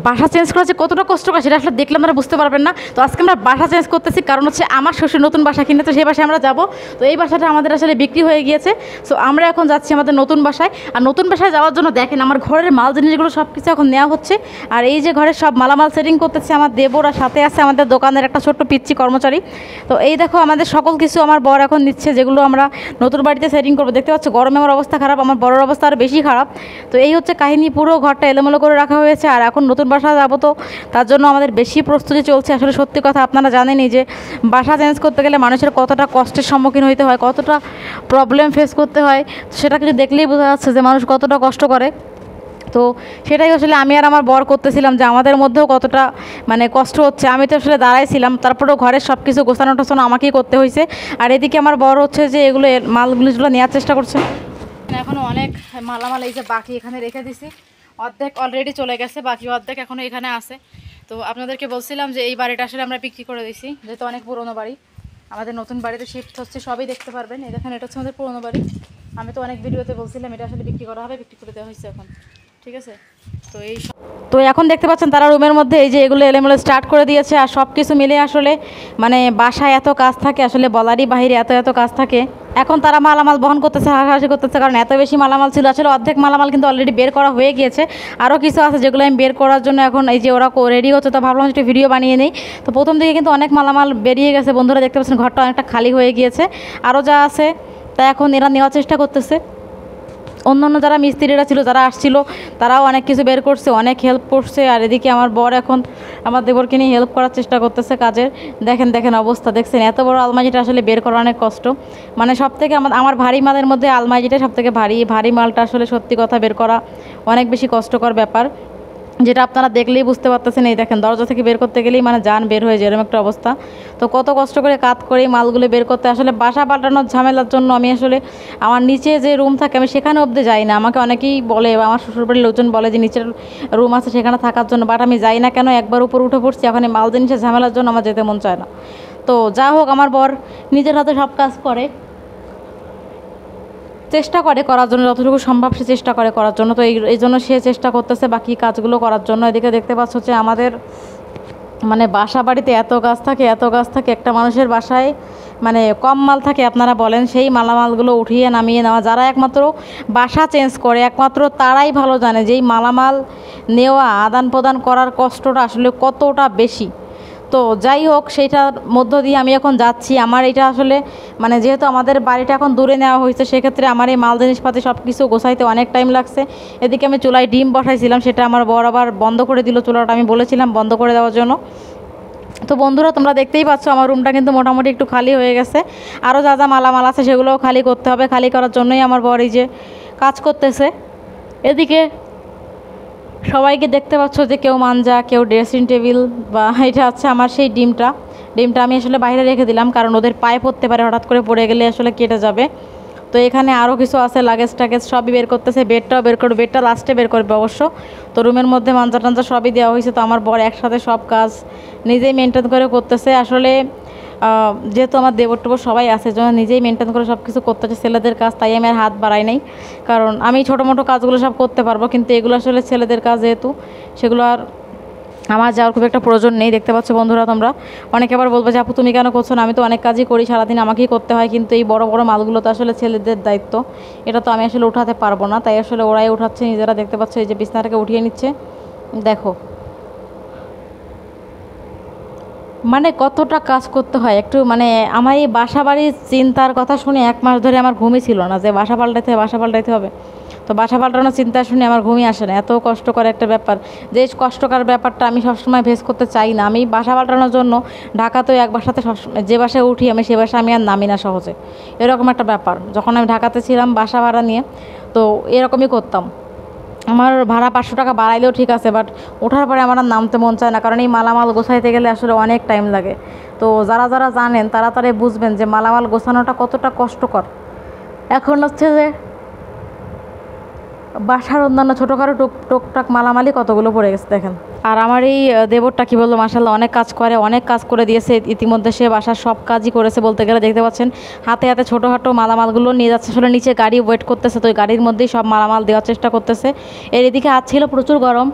বাসা চেঞ্জ করা যে কতটা কষ্টকর সেটা আসলে দেখলে আপনারা বুঝতে পারবেন না। তো আজকে আমরা বাসা চেঞ্জ করতেছি, কারণ হচ্ছে আমার শ্বশুর নতুন বাসা কিনে, তো সেই বাসায় আমরা যাব। তো এই বাসাটা আমাদের আসলে বিক্রি হয়ে গিয়েছে। সো আমরা এখন যাচ্ছি আমাদের নতুন বাসায়। আর নতুন বাসায় যাওয়ার জন্য দেখেন আমার ঘরের মাল জিনিসগুলো সব কিছু এখন নেওয়া হচ্ছে। আর এই যে ঘরের সব মালামাল সেটিং করতেছে আমার দেবর, আর সাথে আছে আমাদের দোকানের একটা ছোট্ট পিচ্চি কর্মচারী। তো এই দেখো আমাদের সকল কিছু আমার বর এখন নিচ্ছে, যেগুলো আমরা নতুন বাড়িতে সেটিং করবো। দেখতে পাচ্ছ গরমে আমার অবস্থা খারাপ, আমার বড়োর অবস্থা আর বেশি খারাপ। তো এই হচ্ছে কাহিনী, পুরো ঘরটা এলোমেলো করে রাখা হয়েছে। আর এখন নতুন বাসা যাবো, তো তার জন্য আমাদের বেশি প্রস্তুতি চলছে। আসলে সত্যি কথা, আপনারা জানেনই যে বাসা চেঞ্জ করতে গেলে মানুষের কতটা কষ্টের সম্মুখীন হতে হয়, কতটা প্রবলেম ফেস করতে হয়। সেটা কিন্তু দেখলেই বোঝা যাচ্ছে যে মানুষ কতটা কষ্ট করে। তো সেটাই আসলে আমি আর আমার বর করতেছিলাম, যে আমাদের মধ্যেও কতটা মানে কষ্ট হচ্ছে। আমি তো আসলে দাঁড়াইছিলাম, তারপরেও ঘরের সব কিছু গোছানো টোছানো আমাকেই করতে হয়েছে। আর এদিকে আমার বর হচ্ছে যে এগুলো মালগুলো নেওয়ার চেষ্টা করছে। এখনও অনেক মালামাল এই যে বাকি এখানে রেখে দিছি, অর্ধেক অলরেডি চলে গেছে, বাকি অর্ধেক এখনও এখানে আছে। তো আপনাদেরকে বলছিলাম যে এই বাড়িটা আসলে আমরা বিক্রি করে দিয়েছি, যেহেতু অনেক পুরোনো বাড়ি। আমাদের নতুন বাড়িতে শিফট হচ্ছে, সবই দেখতে পারবেন। এই দেখেন, এটা হচ্ছে আমাদের পুরোনো বাড়ি। আমি তো অনেক ভিডিওতে বলছিলাম এটা আসলে বিক্রি করা হবে, বিক্রি করে দেওয়া হয়েছে এখন, ঠিক আছে। তো এখন দেখতে পাচ্ছেন তারা রুমের মধ্যে এই যে এগুলো এলোমেলো স্টার্ট করে দিয়েছে। আর সব কিছু মিলে আসলে মানে বাসায় এত কাজ থাকে, আসলে বলারই বাহিরে এত কাজ থাকে। এখন তারা মালামাল বহন করতেছে, হাসাহাসি করতেছে, কারণ এত বেশি মালামাল ছিল। আসলে অর্ধেক মালামাল কিন্তু অলরেডি বের করা হয়ে গিয়েছে, আরও কিছু আছে যেগুলো আমি বের করার জন্য এখন এই যে ওরা রেডি হচ্ছে। তো ভাবলাম একটু ভিডিও বানিয়ে নেই। তো প্রথম দিকে কিন্তু অনেক মালামাল বেরিয়ে গেছে বন্ধুরা, দেখতে পাচ্ছেন ঘরটা অনেকটা খালি হয়ে গিয়েছে। আরও যা আছে তা এখন এরা নেওয়ার চেষ্টা করতেছে। অন্যান্য যারা মিস্ত্রিরা ছিল, যারা আসছিল, তারাও অনেক কিছু বের করছে, অনেক হেল্প করছে। আর এদিকে আমার বর এখন আমার দেবরকে নিয়ে হেল্প করার চেষ্টা করতেছে কাজের। দেখেন অবস্থা দেখছেন, এত বড় আলমারিটা আসলে বের করা অনেক কষ্ট। মানে সব থেকে আমার ভারী মালের মধ্যে আলমারিটা সব থেকে ভারী মালটা আসলে সত্যি কথা বের করা অনেক বেশি কষ্টকর ব্যাপার, যেটা আপনারা দেখলেই বুঝতে পারতেছেন। এই দেখেন দরজা থেকে বের করতে গেলেই মানে জান বের হয়ে যায়, এরকম একটা অবস্থা। তো কত কষ্ট করে কাজ করে মালগুলো বের করতে, আসলে বাসা পাল্টানোর ঝামেলার জন্য আমি আসলে আমার নিচে যে রুম থাকে আমি সেখানে অবধি যাই না। আমাকে অনেকেই বলে, আমার শ্বশুরবাড়ির লোকজন বলে যে নিচের রুম আছে সেখানে থাকার জন্য, বাট আমি যাই না কেন, একবার উপর উঠে পড়ছি। এখন এই মাল জিনিসের ঝামেলার জন্য আমার যেতে মন চায় না। তো যা হোক, আমার বর নিজের হাতে সব কাজ করে, চেষ্টা করে করার জন্য, যতটুকু সম্ভব সে চেষ্টা করে করার জন্য। তো এই জন্য সে চেষ্টা করতেছে বাকি কাজগুলো করার জন্য। এদিকে দেখতে পাচ্ছ হচ্ছে আমাদের মানে বাসা বাড়িতে এত কাজ থাকে একটা মানুষের বাসায় মানে কম মাল থাকে আপনারা বলেন, সেই মালামালগুলো উঠিয়ে নামিয়ে নেওয়া। যারা একমাত্র বাসা চেঞ্জ করে একমাত্র তারাই ভালো জানে যে এই মালামাল নেওয়া আদান প্রদান করার কষ্টটা আসলে কতটা বেশি। তো যাই হোক, সেইটার মধ্য দিয়ে আমি এখন যাচ্ছি। আমার এটা আসলে মানে যেহেতু আমাদের বাড়িটা এখন দূরে নেওয়া হয়েছে, সেক্ষেত্রে আমার এই মাল জিনিসপাতি সব কিছু গোছাইতে অনেক টাইম লাগছে। এদিকে আমি চুলায় ডিম বসাইছিলাম, সেটা আমার বর আবার বন্ধ করে দিল চুলাটা, আমি বলেছিলাম বন্ধ করে দেওয়ার জন্য। তো বন্ধুরা তোমরা দেখতেই পাচ্ছ আমার রুমটা কিন্তু মোটামুটি একটু খালি হয়ে গেছে। আরও যা মালামাল আছে সেগুলোও খালি করতে হবে। খালি করার জন্যই আমার বর এই যে কাজ করতেছে। এদিকে সবাইকে দেখতে পাচ্ছ যে কেউ মাঞ্জা, কেউ ড্রেসিং টেবিল, বা এটা হচ্ছে আমার সেই ডিমটা আমি আসলে বাইরে রেখে দিলাম, কারণ ওদের পায়ে পড়তে পারে, হঠাৎ করে পড়ে গেলে আসলে কেটে যাবে। তো এখানে আরও কিছু আছে, লাগেজ টাগেজ সবই বের করতেছে। বেডটাও বের করবে, বেডটা লাস্টে বের করবে অবশ্য। তো রুমের মধ্যে মাঞ্জা টাঞ্জা সবই দেওয়া হয়েছে। তো আমার বর একসাথে সব কাজ নিজেই মেনটেন করে করতেছে। আসলে যেহেতু আমার দেবর টেবর সবাই আছে, জন্য নিজেই মেনটেন করে সব কিছু করতেছে ছেলেদের কাজ, তাই আমি আর হাত বাড়াই নাই। কারণ আমি ছোটো মোটো কাজগুলো সব করতে পারবো, কিন্তু এগুলো আসলে ছেলেদের কাজ, যেহেতু সেগুলো আর আমার যাওয়ার খুব একটা প্রয়োজন নেই। দেখতে পাচ্ছ বন্ধুরা তোমরা, অনেকে আবার বলবো যে আপু তুমি কেন করছো না, আমি তো অনেক কাজই করি, সারাদিন আমাকেই করতে হয়। কিন্তু এই বড় বড় মালগুলো তো আসলে ছেলেদের দায়িত্ব, এটা তো আমি আসলে উঠাতে পারবো না, তাই আসলে ওরাই উঠাচ্ছে নিজেরা। দেখতে পাচ্ছ এই যে বিছনাটাকে উঠিয়ে নিচ্ছে, দেখো মানে কতটা কাজ করতে হয় একটু। মানে আমার এই বাসা বাড়ির চিন্তার কথা শুনে 1 মাস ধরে আমার ঘুমই ছিল না, যে বাসা পাল্টাইতে হবে। তো বাসা পাল্টানোর চিন্তা শুনে আমার ঘুমই আসে না। এত কষ্টকর একটা ব্যাপার, যে কষ্টকর ব্যাপারটা আমি সবসময় ফেস করতে চাই না। আমি বাসা পাল্টানোর জন্য ঢাকাতেও এক বাসাতে যে বাসায় উঠি আমি, সে বাসায় আমি আর নামি না সহজে, এরকম একটা ব্যাপার। যখন আমি ঢাকাতে ছিলাম বাসা ভাড়া নিয়ে, তো এরকমই করতাম। আমার ভাড়া 500 টাকা বাড়াইলেও ঠিক আছে, বাট ওঠার পরে আমার আর নামতে মন চায় না, কারণ এই মালামাল গোছাইতে গেলে আসলে অনেক টাইম লাগে। তো যারা জানেন তারা বুঝবেন যে মালামাল গোছানোটা কতটা কষ্টকর। এখন হচ্ছে যে বাসার অন্যান্য ছোটোখাটো টুকটাক মালামালি কতগুলো পড়ে গেছে দেখেন। আর আমার এই দেবরটা কী বলবো, মাশাআল্লাহ অনেক কাজ করে দিয়েছে ইতিমধ্যে। সে বাসার সব কাজই করেছে বলতে গেলে। দেখতে পাচ্ছেন হাতে ছোটোখাটো মালামালগুলো নিয়ে যাচ্ছে, আসলে নিচে গাড়ি ওয়েট করতেছে, তো ওই গাড়ির মধ্যেই সব মালামাল দেওয়ার চেষ্টা করতেছে। এর এদিকে ছিল প্রচুর গরম,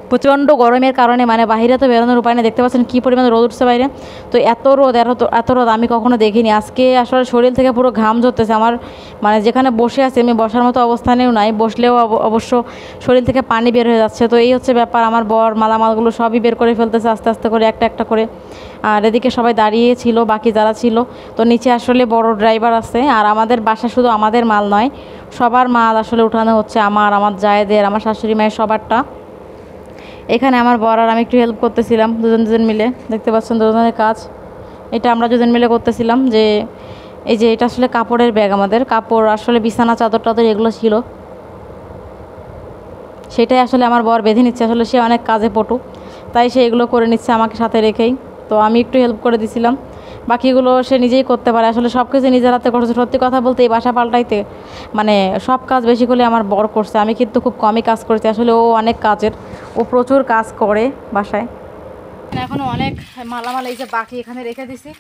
প্রচণ্ড গরমের কারণে মানে বাইরে তো বেরোনোর উপায় নেই, দেখতে পাচ্ছেন কী পরিমাণ রোদ উঠছে বাইরে। তো এত রোদ আমি কখনো দেখিনি। আজকে আসলে শরীর থেকে পুরো ঘাম ঝরতেছে আমার, মানে যেখানে বসে আছি আমি বসার মতো অবস্থানেও নাই, বসলেও অবশ্য শরীর থেকে পানি বের হয়ে যাচ্ছে। তো এই হচ্ছে ব্যাপার, আমার বর মালামালগুলো সবই বের করে ফেলতেছে আস্তে আস্তে করে একটা একটা করে। আর এদিকে সবাই দাঁড়িয়ে ছিল, বাকি যারা ছিল। তো নিচে আসলে বড় ড্রাইভার আছে, আর আমাদের বাসা শুধু আমাদের মাল নয়, সবার মাল আসলে উঠানো হচ্ছে, আমার জায়েদের, আমার শাশুড়ি মায়ের সবারটা। এখানে আমার বর আর আমি একটু হেল্প করতেছিলাম, দুজন মিলে। দেখতে পাচ্ছেন দুজনের কাজ, এটা আমরা দুজন মিলে করতেছিলাম। যে এই যে এটা আসলে কাপড়ের ব্যাগ, আমাদের কাপড় আসলে বিছানা চাদর টাদর এগুলো ছিল, সেটাই আসলে আমার বর বেঁধে নিচ্ছে। আসলে সে অনেক কাজে পটু, তাই সে এগুলো করে নিচ্ছে আমাকে সাথে রেখেই। তো আমি একটু হেল্প করে দিছিলাম, বাকিগুলো সে নিজেই করতে পারে। আসলে সব কিছু নিজের হাতে করছে। সত্যি কথা বলতে এই বাসা পাল্টাইতে মানে সব কাজ বেশি করে আমার বর করছে, আমি কিন্তু খুব কমই কাজ করেছি। আসলে ও অনেক কাজের, ও প্রচুর কাজ করে বাসায়। এখনও অনেক মালামাল এই যে বাকি এখানে রেখে দিছি,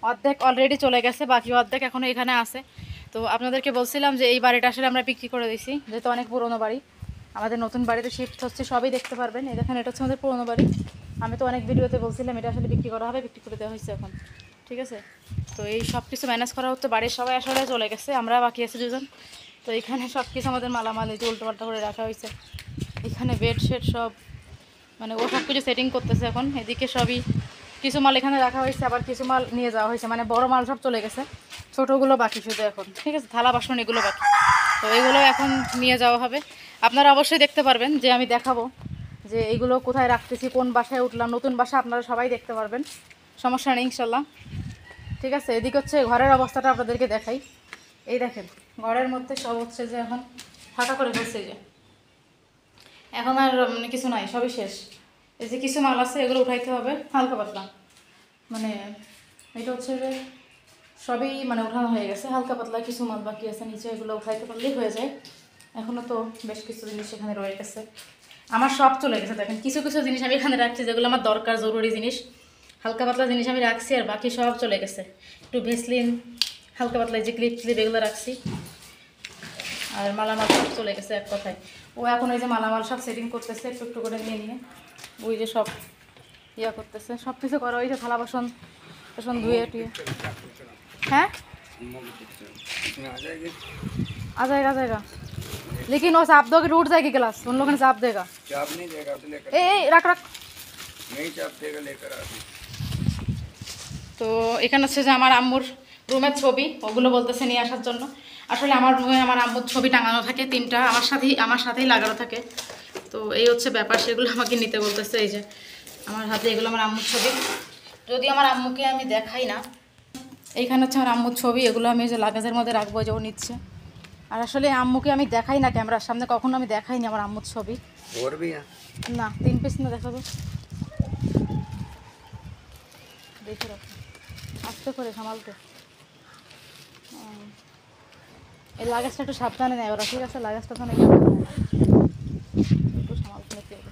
অর্ধেক অলরেডি চলে গেছে, বাকি অর্ধেক এখনও এখানে আছে। তো আপনাদেরকে বলছিলাম যে এই বাড়িটা আসলে আমরা বিক্রি করে দিছি, যেহেতু অনেক পুরোনো বাড়ি। আমাদের নতুন বাড়িতে শিফট হচ্ছে, সবই দেখতে পারবেন। এই দেখেন, এটা হচ্ছে আমাদের পুরোনো বাড়ি। আমি তো অনেক ভিডিওতে বলছিলাম এটা আসলে বিক্রি করা হবে, বিক্রি করে দেওয়া হয়েছে এখন, ঠিক আছে। তো এই সব কিছু ম্যানেজ করা হচ্ছে, বাড়ির সবাই আসলে চলে গেছে, আমরা বাকি আছি দুজন। তো এখানে সব কিছু আমাদের মালামাল এই যে উল্টোপাল্টা করে রাখা হয়েছে। এখানে বেডশিট সব, মানে ও সব কিছু সেটিং করতেছে এখন। এদিকে সবই কিছু মাল এখানে রাখা হয়েছে, আবার কিছু মাল নিয়ে যাওয়া হয়েছে, মানে বড় মাল সব চলে গেছে, ছোটোগুলো বাকি শুধু এখন, ঠিক আছে। থালা বাসন এগুলো বাকি, তো এগুলো এখন নিয়ে যাওয়া হবে। আপনারা অবশ্যই দেখতে পারবেন, যে আমি দেখাবো যে এইগুলো কোথায় রাখতেছি, কোন বাসায় উঠলাম। নতুন বাসা আপনারা সবাই দেখতে পারবেন, সমস্যা নেই ইনশাল্লাহ, ঠিক আছে। এদিকে হচ্ছে ঘরের অবস্থাটা আপনাদেরকে দেখাই। এই দেখেন, ঘরের মধ্যে সব হচ্ছে যে এখন ফাঁকা করে ফেলছে, যে এখন আর কিছু নাই, সবই শেষ। এই যে কিছু মাল আছে এগুলো উঠাইতে হবে হালকা পাতলা, মানে এটা হচ্ছে যে সবই মানে উঠানো হয়ে গেছে, হালকা পাতলা কিছু মাল বাকি আছে নিচে, এগুলো উঠাইতে পারলেই হয়ে যায়। এখনও তো বেশ কিছু জিনিস এখানে রয়ে গেছে, আমার সব চলে গেছে। দেখেন কিছু কিছু জিনিস আমি এখানে রাখছি যেগুলো আমার দরকার, জরুরি জিনিস, হালকা পাতলা জিনিস আমি রাখছি, আর বাকি সব চলে গেছে। একটু ভেসলিন, হালকা পাতলা যে ক্লিপ এগুলো রাখছি, আর মালামাল সব চলে গেছে এক কথায়। ও এখন ওই যে মালামাল সব সেটিং করতেছে একটু একটু করে নিয়ে নিয়ে, ওই যে সব ইয়া করতেছে, সব কিছু করা হয়েছে, থালা বাসন ধুয়ে টুয়ে। हाँ आ जाएगा लेकिन वो साफ दोगे टूट जाएगी गिलास, उन लोगों ने साफ देगा। चाप नहीं देगा तो लेकर रख नहीं चाप देगा लेकर आ। তো এখানে হচ্ছে যে আমার আম্মুর রুমের ছবি, ওগুলো বলতেছে নিয়ে আসার জন্য। আসলে আমার রুমে আমার আম্মুর ছবি টাঙানো থাকে, 3টা আমার সাথেই লাগানো থাকে। তো এই হচ্ছে ব্যাপার, সেগুলো আমাকে নিতে বলতেছে। এই যে আমার হাতে এগুলো আমার আম্মুর ছবি, যদি আমার আম্মুকে আমি দেখাই না। এইখানে হচ্ছে আমার আম্মুর ছবি, এগুলো আমি যে লাগেজের মধ্যে রাখবো, যে ও নিচ্ছে। আর আসলে আম্মুকে আমি দেখাই না ক্যামেরার সামনে, কখনো আমি দেখাইনি আমার আম্মুর ছবি। না 3 পিস না দেখাবো, দেখে রাখো আস্তে করে সামালতে। এই লাগেজটা একটু সাবধানে নেয় ওরা, ঠিক আছে। লাগেজটা তো একটু সামালতে নিতে হবে,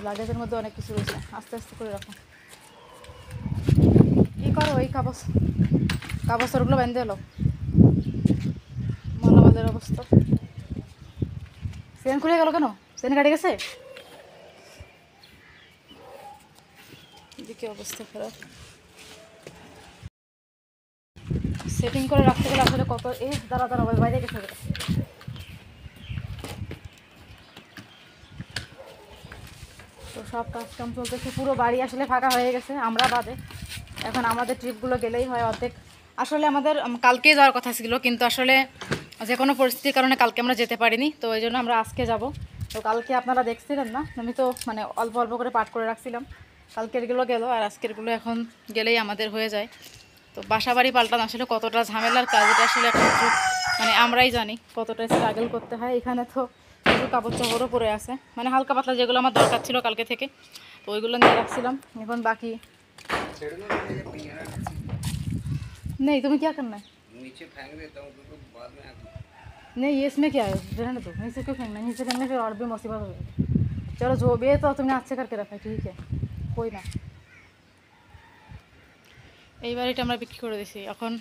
লাগেজের মধ্যে অনেক কিছু রয়েছে, আস্তে আস্তে করে রাখো। কী করো ওই কাগজগুলো বেঁধে এলো, মালামালের অবস্থা। চেন খুলে গেল কেন? চেন কাটে গেছে, এদিকে অবস্থা খারাপ। সেটিং করে রাখতে গেলে আসলে কত দাঁড়া বাইরে গেছে। তো সব কাজকাম চলতেছে, পুরো বাড়ি আসলে ফাঁকা হয়ে গেছে, আমরা বাদে। এখন আমাদের ট্রিপগুলো গেলেই হয় অর্ধেক। আসলে আমাদের কালকেই যাওয়ার কথা ছিল, কিন্তু আসলে যে কোনো পরিস্থিতির কারণে কালকে আমরা যেতে পারিনি, তো এই জন্য আমরা আজকে যাব। তো কালকে আপনারা দেখছিলেন না, আমি তো মানে অল্প অল্প করে পাঠ করে রাখছিলাম। কালকেরগুলো গেল, আর আজকেরগুলো এখন গেলেই আমাদের হয়ে যায়। তো বাসা বাড়ি পাল্টানো আসলে কতটা ঝামেলার কাজ, এটা আসলে একমাত্র মানে আমরাই জানি কতটা স্ট্রাগল করতে হয়। এখানে তো কিছু কাপড় চাপড়ও পরে আছে, মানে হালকা পাতলা যেগুলো আমার দরকার ছিল কালকে থেকে, তো ওইগুলো নিয়ে রাখছিলাম। এখন বাকি नहीं, तुम्हें क्या करना है? नीचे फेंक देता हूँ तो बाद में नहीं, ये इसमें क्या है, रहने दो। नीचे क्यों फेंकना, नीचे फेंकने फिर और भी मुसीबत हो जाएगी। चलो जो भी है तो तुमने अच्छे करके रखा है, ठीक है, कोई ना। এই বাড়িটা আমরা বিক্রি করে দিয়েছি। এখন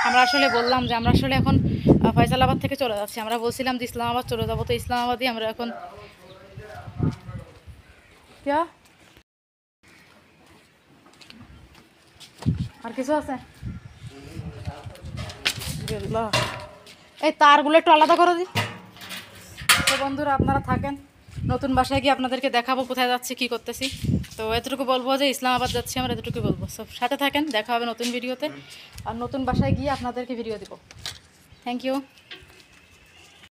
আমরা আসলে বললাম যে আমরা আসলে এখন ফয়সালাবাদ থেকে চলে যাচ্ছি। আমরা বলছিলাম যে ইসলামাবাদ চলে যাবো, তো ইসলামাবাদই আমরা এখন। क्या আর কিছু আছে? এই তারগুলো একটু আলাদা করে দিই। তো বন্ধুরা আপনারা থাকেন, নতুন বাসায় গিয়ে আপনাদেরকে দেখাবো কোথায় যাচ্ছি কী করতেছি। তো এতটুকু বলবো যে ইসলামাবাদ যাচ্ছি আমরা, এতটুকু বলবো। সব সাথে থাকেন, দেখা হবে নতুন ভিডিওতে, আর নতুন বাসায় গিয়ে আপনাদেরকে ভিডিও দিব। Thank you.